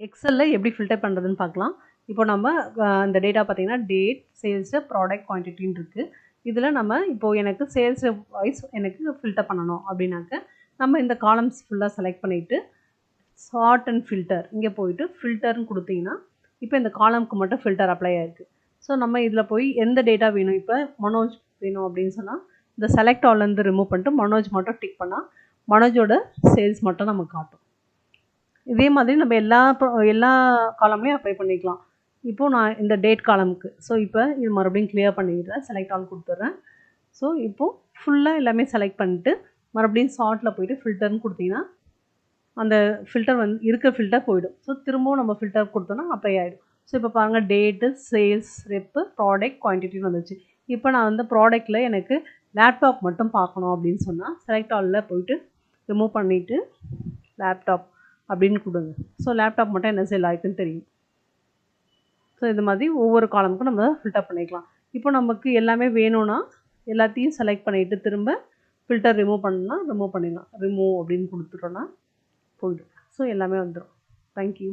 எக்ஸலில் எப்படி ஃபில்டர் பண்ணுறதுன்னு பார்க்கலாம். இப்போ நம்ம அந்த டேட்டா பார்த்தீங்கன்னா டேட், சேல்ஸு, ப்ராடக்ட், குவான்டிட்டின்னு இருக்குது. இதில் நம்ம இப்போது எனக்கு சேல்ஸ் வைஸ் எனக்கு ஃபில்டர் பண்ணணும் அப்படின்னாக்க நம்ம இந்த காலம்ஸ் ஃபுல்லாக செலக்ட் பண்ணிவிட்டு சார்ட் அண்ட் ஃபில்டர் இங்கே போயிட்டு ஃபில்டர்னு கொடுத்தீங்கன்னா இப்போ இந்த காலம்க்கு மட்டும் ஃபில்டர் அப்ளை ஆகிருக்கு. ஸோ நம்ம இதில் போய் எந்த டேட்டா வேணும், இப்போ மனோஜ் வேணும் அப்படின்னு சொன்னால் இந்த செலக்ட் ஆல்லேருந்து ரிமூவ் பண்ணிட்டு மனோஜ் மட்டும் டிக் பண்ணால் மனோஜோட சேல்ஸ் மட்டும் நமக்கு காட்டும். இதே மாதிரி நம்ம எல்லா காலம்லேயும் அப்ளை பண்ணிக்கலாம். இப்போது நான் இந்த டேட் காலமுக்கு இப்போ இது மறுபடியும் கிளியர் பண்ணிடுறேன், செலக்ட் ஆல் கொடுத்துட்றேன். ஸோ இப்போது ஃபுல்லாக எல்லாமே செலக்ட் பண்ணிட்டு மறுபடியும் சார்ட்டில் போய்ட்டு ஃபில்டர்னு கொடுத்தீங்கன்னா அந்த ஃபில்டர் இருக்கிற ஃபில்டர் போயிடும். ஸோ திரும்பவும் நம்ம ஃபில்டர் கொடுத்தோன்னா அப்ளை ஆகிடும். ஸோ இப்போ பாருங்கள் டேட்டு, சேல்ஸ், ரெப்பு, ப்ராடக்ட், குவான்டிட்டின்னு வந்துச்சு. இப்போ நான் ப்ராடக்ட்டில் எனக்கு லேப்டாப் மட்டும் பார்க்கணும் அப்படின்னு சொன்னால் செலக்ட் ஆலில் போயிட்டு ரிமூவ் பண்ணிவிட்டு லேப்டாப் அப்படின்னு கொடுங்க. ஸோ லேப்டாப் மட்டும் என்ன சேல் ஆகிருக்குன்னு தெரியும். ஸோ இது மாதிரி ஒவ்வொரு காலமுக்கும் நம்ம ஃபில்டர் பண்ணிக்கலாம். இப்போ நமக்கு எல்லாமே வேணும்னா எல்லாத்தையும் செலக்ட் பண்ணிவிட்டு திரும்ப ஃபில்டர் ரிமூவ் பண்ணணும்னா ரிமூவ் பண்ணிடலாம். ரிமூவ் அப்படின்னு கொடுத்துட்டோன்னா போய்டும். ஸோ எல்லாமே வந்துடும். தேங்க்யூ.